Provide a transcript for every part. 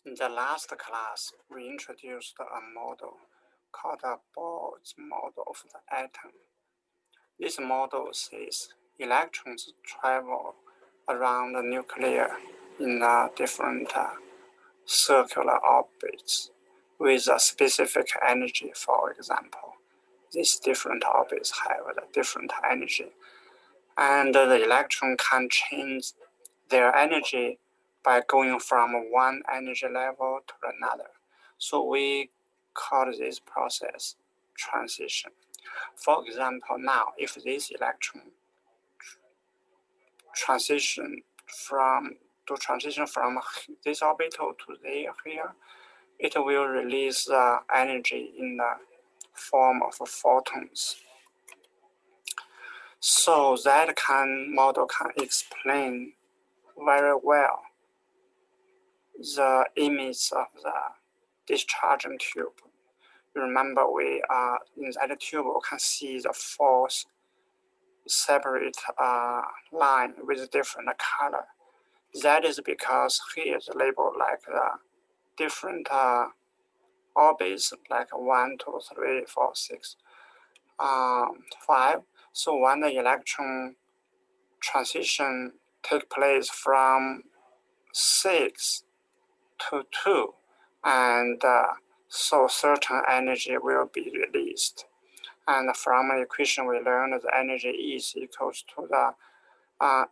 In the last class, we introduced a model called the Bohr's model of the atom. This model says electrons travel around the nucleus in different circular orbits with a specific energy. For example, these different orbits have a different energy, and the electron can change their energy by going from one energy level to another. So we call this process transition. For example, now if this electron transition from this orbital to there here, it will release energy in the form of photons. So that model can explain very well the image of the discharging tube. You remember we in that tube we can see the four separate line with different color. That is because here is labeled like the different orbits, like 1, 2, 3, 4, 6, 5. So when the electron transition take place from 6 to 2, and so certain energy will be released. And from the equation we learned the energy is equals to the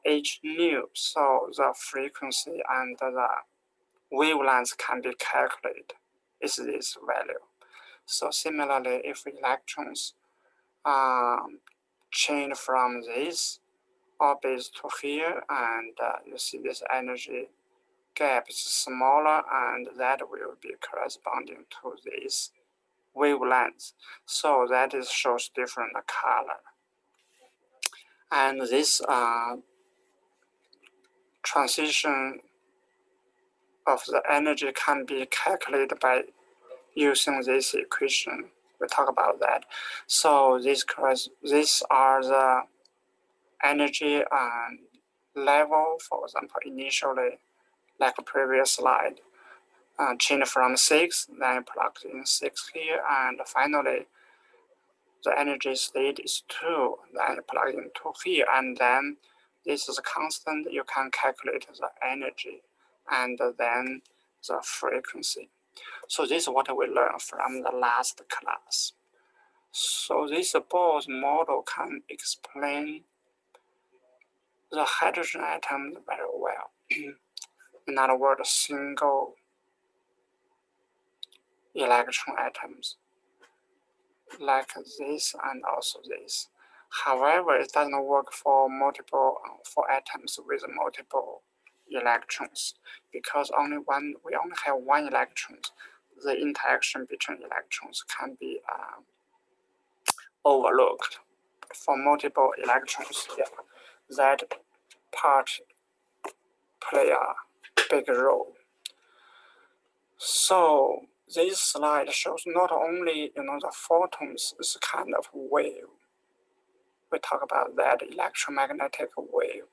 h nu. So the frequency and the wavelength can be calculated. Is this value. So similarly, if electrons change from this orbit to here, and you see this energy gap is smaller, and that will be corresponding to this wavelength. So that shows different color. And this transition of the energy can be calculated by using this equation. We talk about that. So these are the energy level. For example, initially, like a previous slide, change from 6, then plug in 6 here, and finally the energy state is 2, then plug in 2 here, and then this is constant. You can calculate the energy and then the frequency. So this is what we learned from the last class. So this Bohr's model can explain the hydrogen atoms very well. In other words, single electron atoms like this and also this. However, it doesn't work for atoms with multiple electrons, because we only have one electron. The interaction between electrons can be overlooked. For multiple electrons, yeah, that part play a big role. So this slide shows not only the photons is kind of wave. We talk about that electromagnetic wave.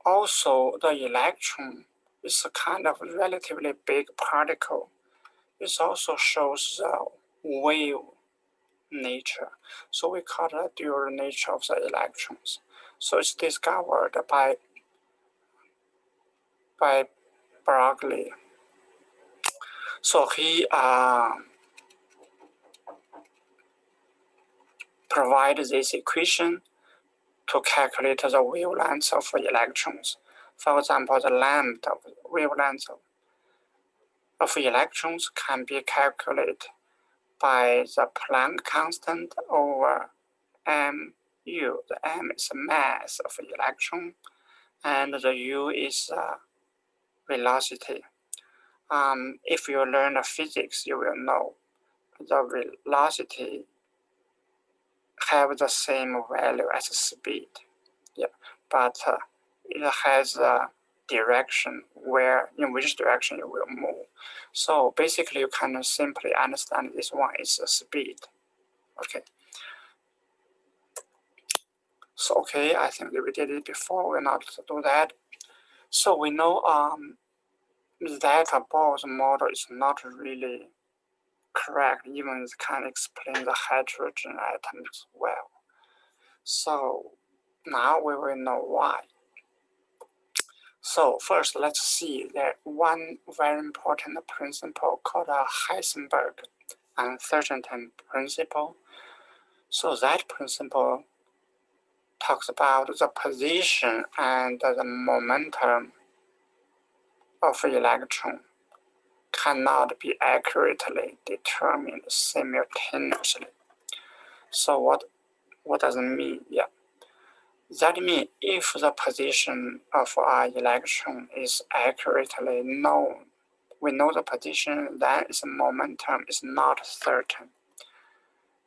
Also, the electron is a kind of relatively big particle. It also shows the wave nature. So we call the dual nature of the electrons. So it's discovered by Broglie. So he provides this equation to calculate the wavelengths of electrons. For example, the length of wavelength of electrons can be calculated by the Planck constant over mu. The m is the mass of electron, and the u is velocity. If you learn physics, you will know the velocity have the same value as speed. Yeah, but it has a direction in which direction it will move. So basically, you can simply understand this one is the speed. Okay. So okay, I think we did it before. We'll not do that. So we know that Bohr's model is not really correct, even it can explain the hydrogen atoms well. So now we will know why. So first, let's see that one very important principle called a Heisenberg uncertainty principle. So that principle talks about the position and the momentum of electron cannot be accurately determined simultaneously. So what does it mean? Yeah. That means if the position of our electron is accurately known, we know the position, then its momentum is not certain.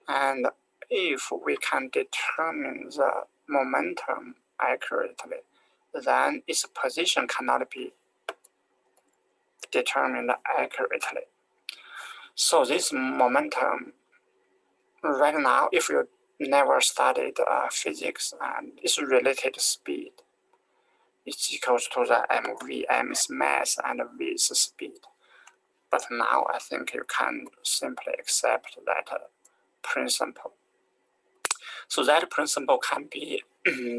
And if we can determine the momentum accurately, then its position cannot be determined accurately. So this momentum, right now, if you never studied physics, and it's related to speed, it's equals to the mv. M is mass and v is speed. But now I think you can simply accept that principle. So that principle can be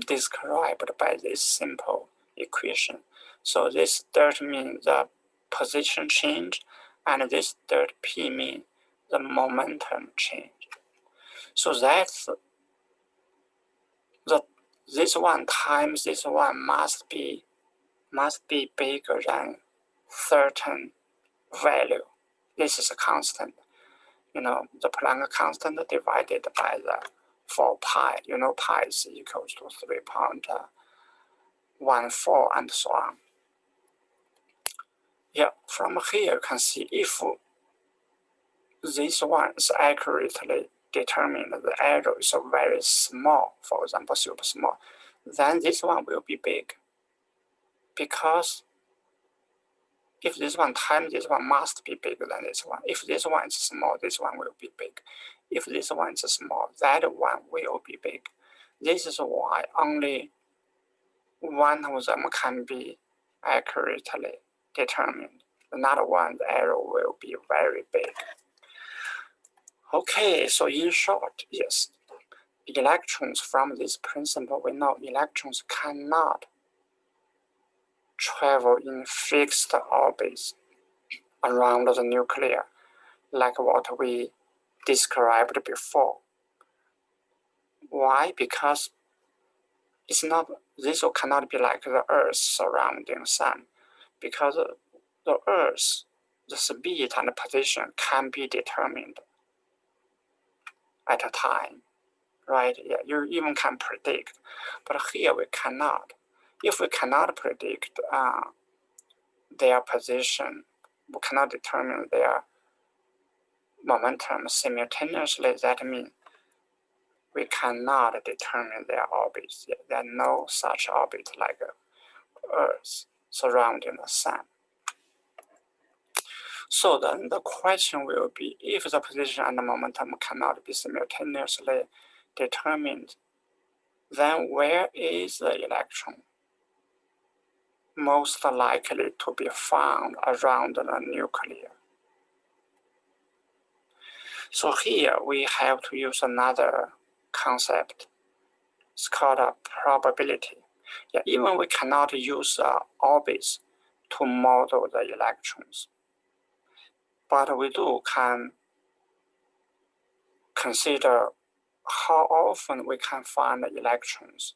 described by this simple equation. So this dirt means the position change, and this dirt p means the momentum change. So that's this one times this one must be bigger than certain value. This is a constant. The Planck constant divided by the 4 pi. Pi is equals to 3.14 and so on. Yeah, from here you can see if this one is accurately determined, the error is very small, for example, super small, then this one will be big. Because if this one times this one must be bigger than this one. If this one is small, this one will be big. If this one is small, that one will be big. This is why only one of them can be accurately determined. Another one, the error will be very big. Okay, so in short, yes, electrons, from this principle, we know electrons cannot travel in fixed orbits around the nucleus, like what we described before. Why? Because this cannot be like the Earth surrounding Sun, because the Earth, the speed and position can be determined at a time, right? Yeah, you even can predict, but here we cannot. If we cannot predict their position, we cannot determine their momentum simultaneously, that means we cannot determine their orbits. There are no such orbit like Earth surrounding the Sun. So then the question will be, if the position and the momentum cannot be simultaneously determined, then where is the electron most likely to be found around the nucleus? So here we have to use another concept. It's called a probability. Yeah, even we cannot use orbits to model the electrons, but we can consider how often we can find the electrons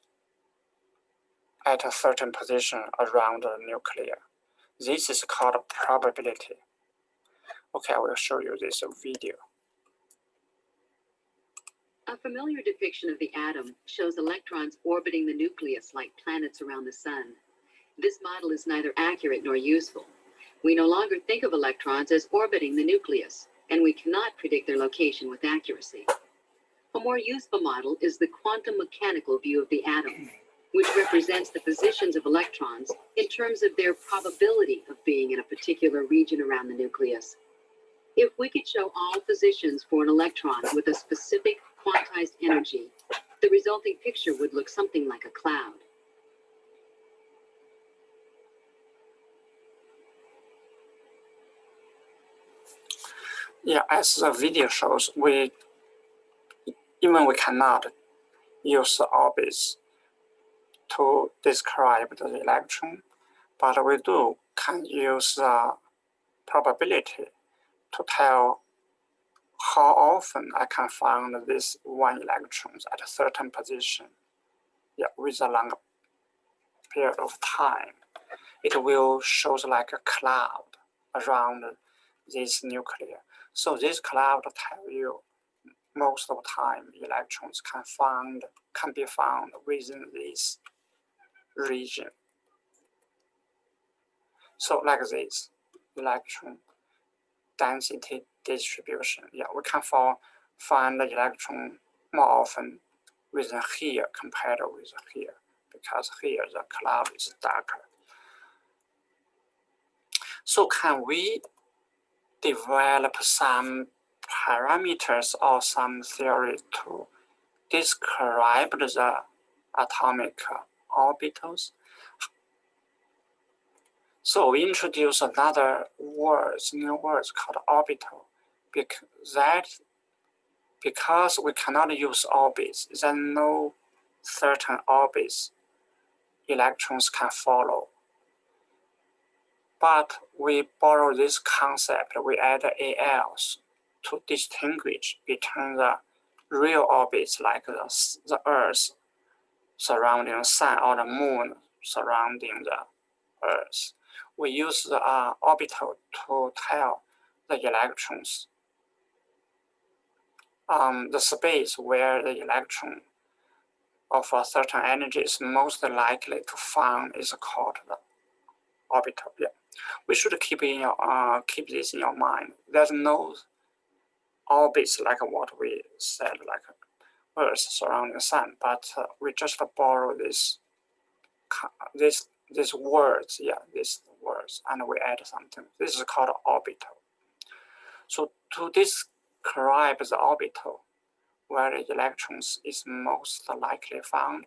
at a certain position around the nucleus. This is called probability. Okay, I will show you this video. A familiar depiction of the atom shows electrons orbiting the nucleus like planets around the sun. This model is neither accurate nor useful. We no longer think of electrons as orbiting the nucleus, and we cannot predict their location with accuracy. A more useful model is the quantum mechanical view of the atom, which represents the positions of electrons in terms of their probability of being in a particular region around the nucleus. If we could show all positions for an electron with a specific quantized energy, the resulting picture would look something like a cloud. Yeah, as the video shows, we cannot use orbits to describe the electron, but we can use the probability to tell how often I can find this one electron at a certain position. Yeah, with a long period of time, it will show like a cloud around this nucleus. So this cloud tell you most of the time electrons can be found within this region. So like this electron density distribution. Yeah, we can find the electron more often within here compared with here, because here the cloud is darker. So can we develop some parameters or some theory to describe the atomic orbitals? So we introduce another new words called orbital, because we cannot use orbits, there are no certain orbits electrons can follow. But we borrow this concept, we add ALs to distinguish between the real orbits like the Earth surrounding the Sun or the Moon surrounding the Earth. We use the orbital to tell the electrons the space where the electron of a certain energy is most likely to find is called the orbital. Yeah, we should keep this in your mind. There's no orbits like what we said, like Earth surrounding the Sun, but we just borrow these words. Yeah, these words, and we add something. This is called orbital. So to describe the orbital where the electrons is most likely found,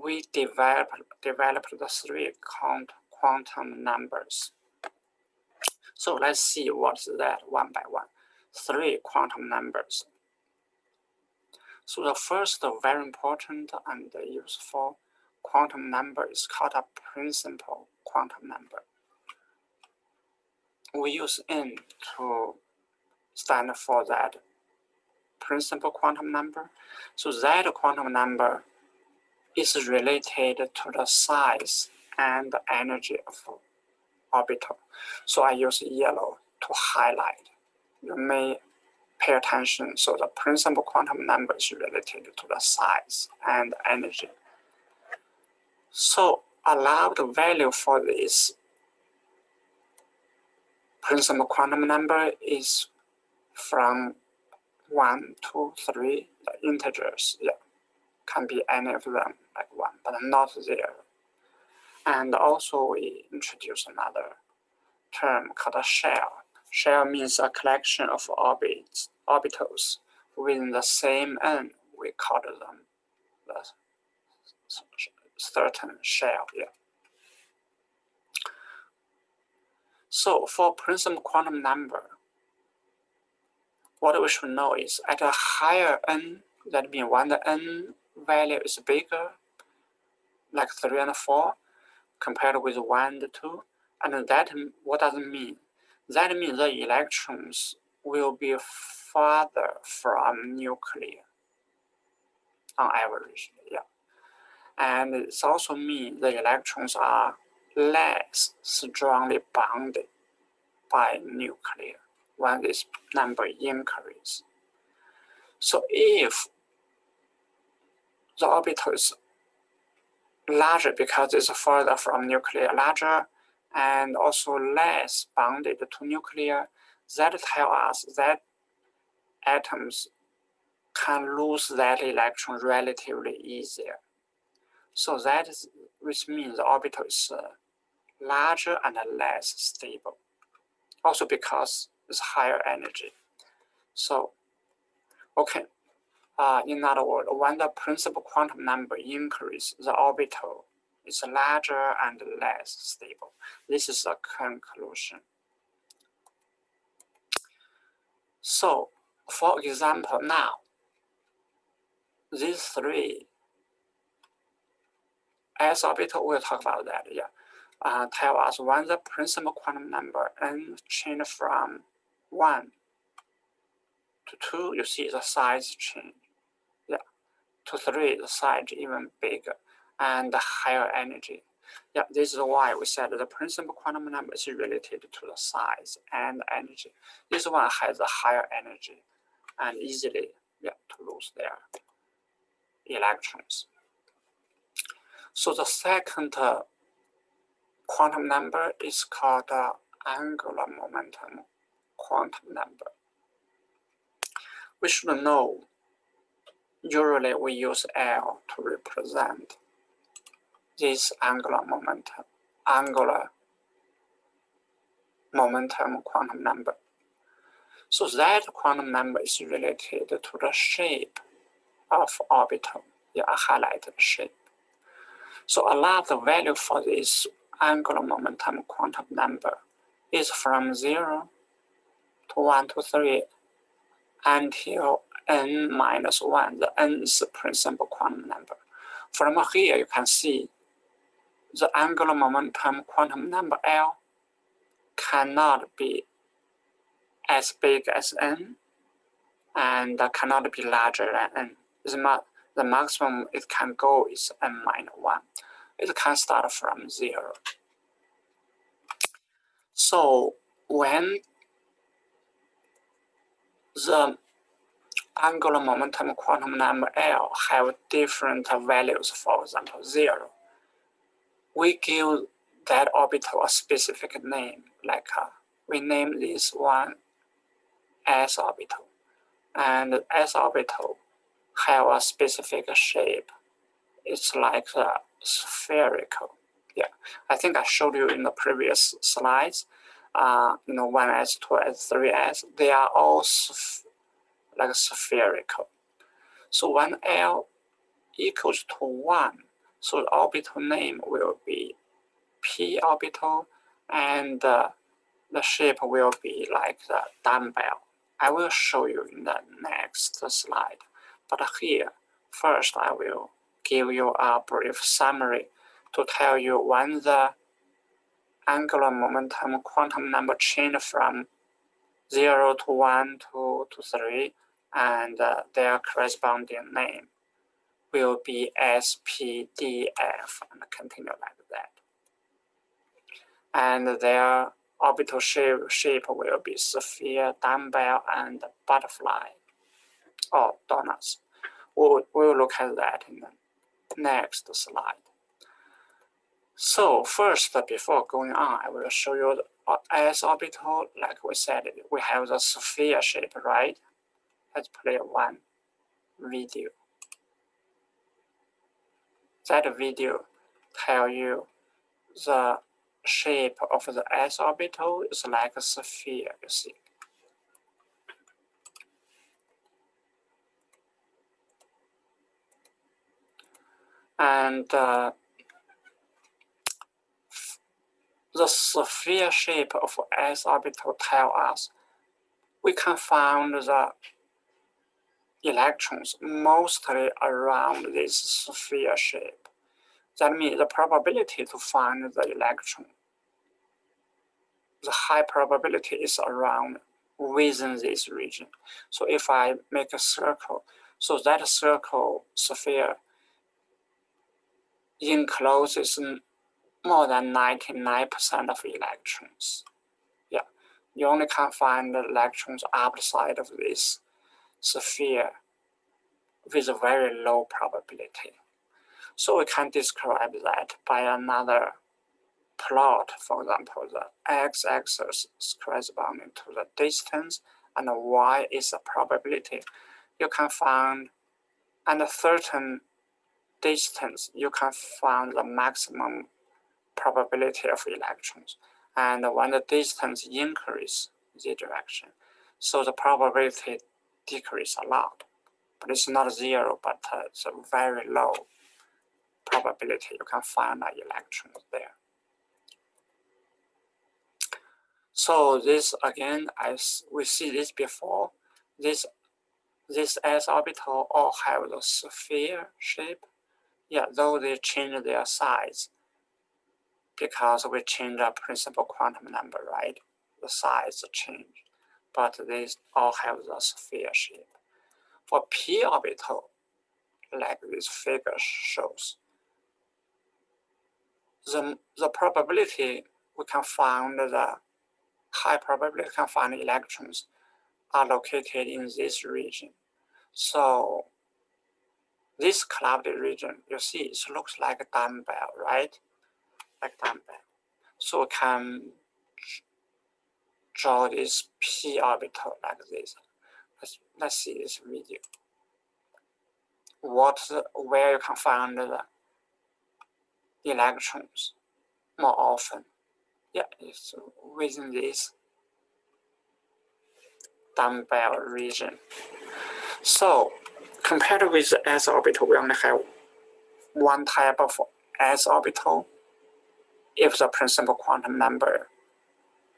we developed the three quantum numbers. So let's see what's that one by one. Three quantum numbers. So the first very important and useful quantum number is called a principal quantum number. We use N to stand for that principal quantum number. So that quantum number is related to the size and the energy of orbital. So I use yellow to highlight. You may pay attention. So the principal quantum number is related to the size and energy. So allowed value for this principal quantum number is from 1 to 3, the integers. Yeah, can be any of them, like 1, but not 0. And also we introduce another term called a shell. Shell means a collection of orbitals within the same N. We call them the certain shell. Yeah. So for principal quantum number, what we should know is at a higher N, that means when the N value is bigger, like 3 and 4, compared with 1 and 2, and that, what does it mean? That means the electrons will be farther from nucleus on average. Yeah. And it also means the electrons are less strongly bounded by nucleus when this number increases. So if the orbital is larger because it's further from nucleus, larger and also less bounded to nucleus, that tells us that atoms can lose that electron relatively easier. So that is, which means the orbital is larger and less stable. Also because it's higher energy. So, okay. In other words, when the principal quantum number increases, the orbital is larger and less stable. This is a conclusion. So, for example, now, these three s orbital, we'll talk about that, yeah, tell us when the principal quantum number n change from 1 to 2, you see the size change, yeah, to 3, the size even bigger, and higher energy. Yeah, this is why we said the principal quantum number is related to the size and energy. This one has a higher energy and easily, yeah, to lose their electrons. So the second quantum number is called angular momentum quantum number. We should know, usually we use L to represent this angular momentum quantum number. So that quantum number is related to the shape of orbital, yeah, I highlighted the shape. So a lot of value for this angular momentum quantum number is from 0 to 1 to 3 until n minus 1. The n is the principal quantum number. From here, you can see the angular momentum quantum number L cannot be as big as n and cannot be larger than n. The maximum it can go is n minus 1. It can start from 0. So when the angular momentum quantum number L have different values, for example 0, we give that orbital a specific name, like we name this one s orbital, and s orbital have a specific shape. It's like spherical. Yeah, I think I showed you in the previous slides. 1s, 2s, 3s, they are all like spherical. So when L equals to 1, so the orbital name will be p orbital, and the shape will be like the dumbbell. I will show you in the next slide. But here, first I will give you a brief summary to tell you when the angular momentum quantum number change from 0 to 1 to 3, and their corresponding name will be S, P, D, F, and continue like that. And their orbital shape will be sphere, dumbbell, and butterfly, or donuts. We'll look at that in the next slide. So first, before going on, I will show you the s orbital. Like we said, we have the sphere shape, right? Let's play one video. That video tells you the shape of the s orbital is like a sphere, you see. And the sphere shape of s orbital tells us we can find the electrons mostly around this sphere shape. That means the probability to find the electron, the high probability is around within this region. So if I make a circle, so that circle sphere encloses more than 99% of electrons. Yeah, you only can find the electrons outside of this sphere with a very low probability. So we can describe that by another plot. For example, the x-axis is corresponding to the distance, and the y is the probability. You can find, at a certain distance, you can find the maximum probability of electrons. And when the distance increases the direction, so the probability decreases a lot. But it's not 0, but it's a very low probability you can find electrons there. So this again, as we see this before, this s orbital all have the sphere shape. Yeah, though they change their size because we change the principal quantum number, right? The size change, but they all have the sphere shape. For p orbital, like this figure shows, the probability we can find the high probability we can find electrons are located in this region. So this cloudy region, you see, it looks like a dumbbell, right? Like dumbbell. So we can draw this p orbital like this. Let's see this video. Where you can find the electrons more often? Yeah, it's within this dumbbell region. So compared with the s orbital, we only have one type of s orbital if the principal quantum number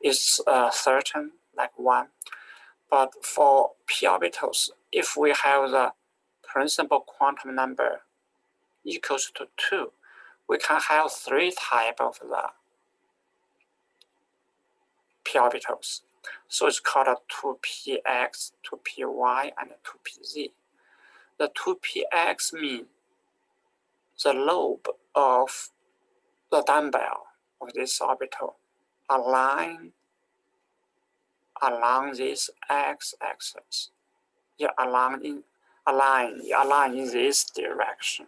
is certain, like 1. But for p orbitals, if we have the principal quantum number equals to 2, we can have 3 types of the p orbitals. So it's called a 2px, 2py, and 2pz. The 2px means the lobe of the dumbbell of this orbital align along this x-axis. You align in this direction.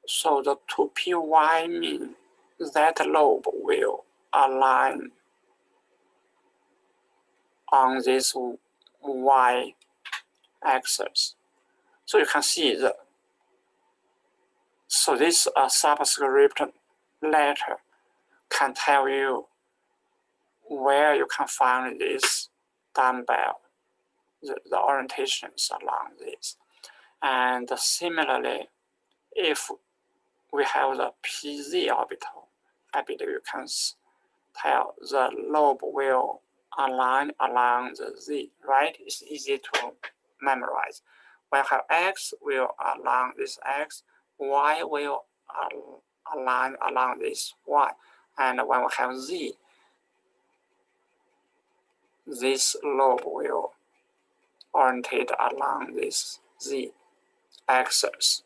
So the 2py means that lobe will align on this y-axis. So you can see so this subscript letter can tell you where you can find this dumbbell, the orientations along this. And similarly, if we have the PZ orbital, I believe you can tell the lobe will align along the Z, right? It's easy to memorize. When we have X will along this X, Y will align along this Y. And when we have Z, this lobe will orientate along this Z axis.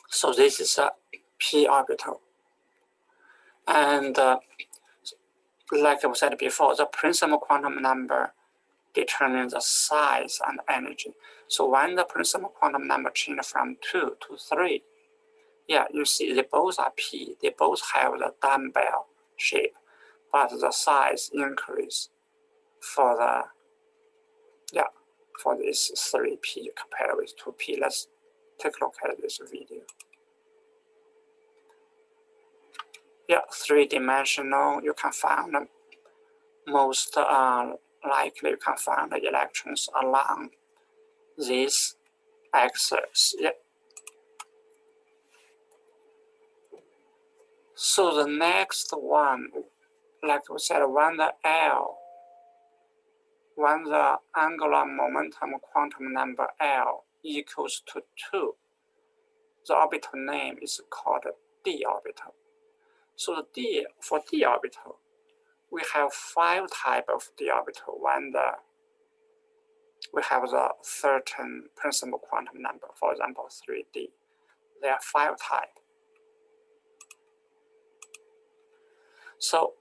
So this is a p orbital. And like I said before, the principal quantum number determines the size and energy. So when the principal quantum number changes from 2 to 3, yeah, you see they both are p. They both have the dumbbell shape, but the size increase for the for this 3p compared with 2p. Let's take a look at this video. Yeah, 3-dimensional, you can find most likely you can find the electrons along this axis. Yeah. So the next one, like we said, when the angular momentum quantum number L equals to 2, the orbital name is called d orbital. So for d orbital, we have 5 types of d orbital when we have the certain principal quantum number, for example 3D. There are 5 types. So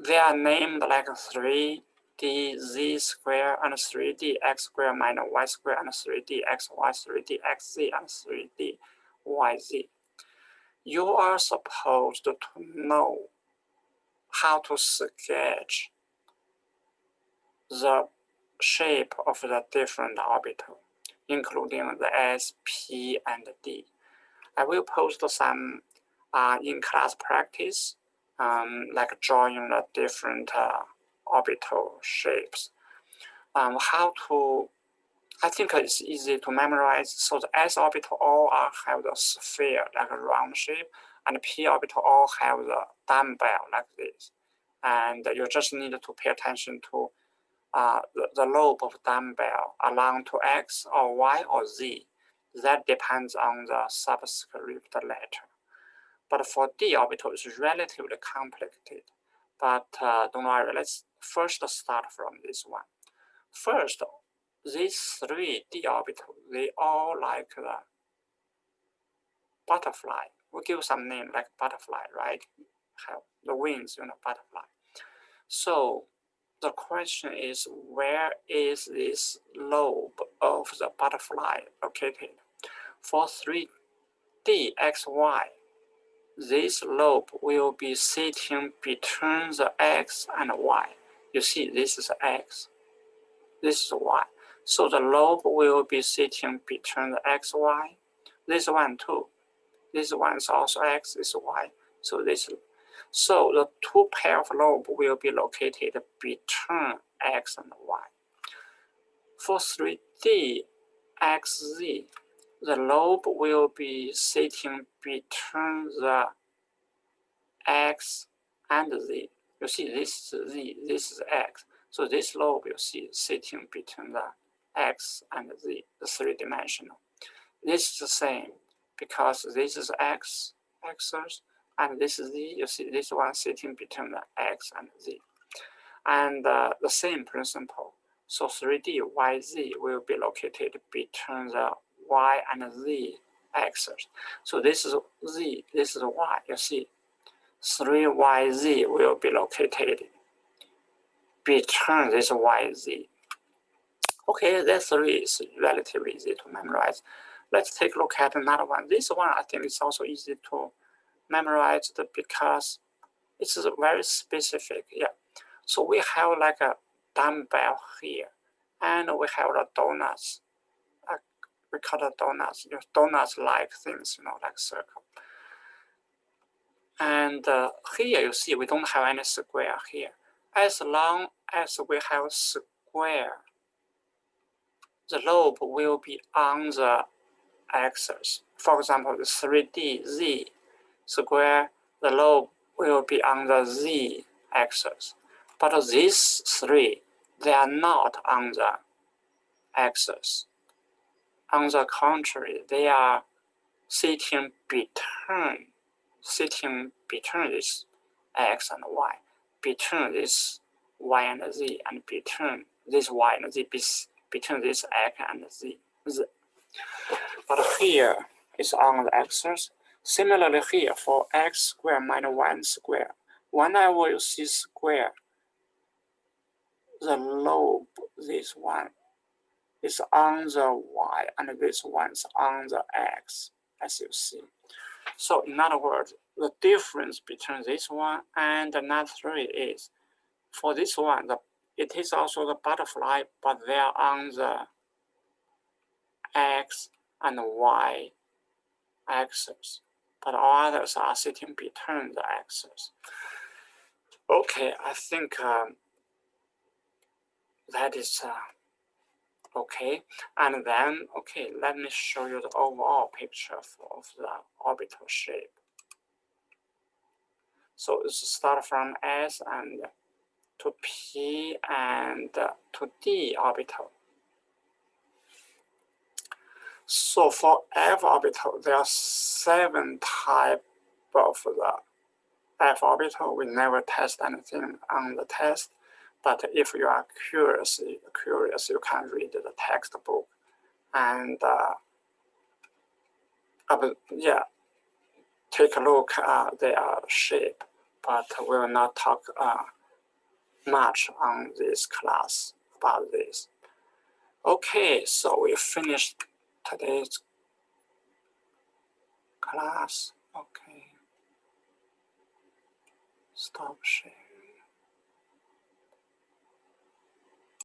they are named like 3D z square and 3D x square minus y square and 3D xy, 3D xz, and 3D yz. You are supposed to know how to sketch the shape of the different orbital, including the S, P, and D. I will post some in-class practice, like drawing the different orbital shapes. I think it's easy to memorize. So the S orbital all have the sphere, like a round shape, and P orbital all have the dumbbell like this. and you just need to pay attention to the lobe of dumbbell along to X or Y or Z. That depends on the subscript letter. But for d orbital, it's relatively complicated. But don't worry, let's first start from this one. First, these three d orbitals, they all like the butterfly. We give some name like butterfly, right? Have the wings, butterfly. So the question is, where is this lobe of the butterfly located? For 3D XY, this lobe will be sitting between the X and Y. You see, this is X, this is Y. So the lobe will be sitting between the X, Y. This one too. This one is also X, this is Y. So the two pair of lobe will be located between X and Y. For 3D XZ, the lobe will be sitting between the X and Z. You see, this is Z, this is X. So this lobe you see sitting between the X and Z, the three-dimensional. This is the same because this is X axis and this is Z. You see this one sitting between the X and Z. And the same principle. So 3D YZ will be located between the Y and Z axis. So this is Z, this is Y. You see, 3YZ will be located between this YZ. Okay, that three is relatively easy to memorize. Let's take a look at another one. This one I think is also easy to memorize because it's very specific. Yeah. So we have like a dumbbell here, and we have the donuts. We call it donuts. Donuts-like things, like circle. And here you see we don't have any square here. As long as we have square, the lobe will be on the axis. For example, the 3D Z square, the lobe will be on the Z axis. But these three, they are not on the axis. On the contrary, they are sitting between this X and Y, between this Y and Z, and between this Y and Z, between this X and Z. But here is on the axis. Similarly here for X squared minus 1 squared, whenever you see square, the lobe, this one, is on the Y and this one is on the X, as you see. So in other words, the difference between this one and another three is, for this one, it is also the butterfly, but they are on the X and Y axis. But all others are sitting between the axes. Okay, I think that is okay. And then, okay, let me show you the overall picture of the orbital shape. So it's start from S and to P and to D orbital. So for F orbital, there are 7 types of the F orbital. We never test anything on the test, but if you are curious, you can read the textbook and yeah, take a look at their shape. But we will not talk much on this class about this. Okay, so we finished today's class. Okay, stop sharing.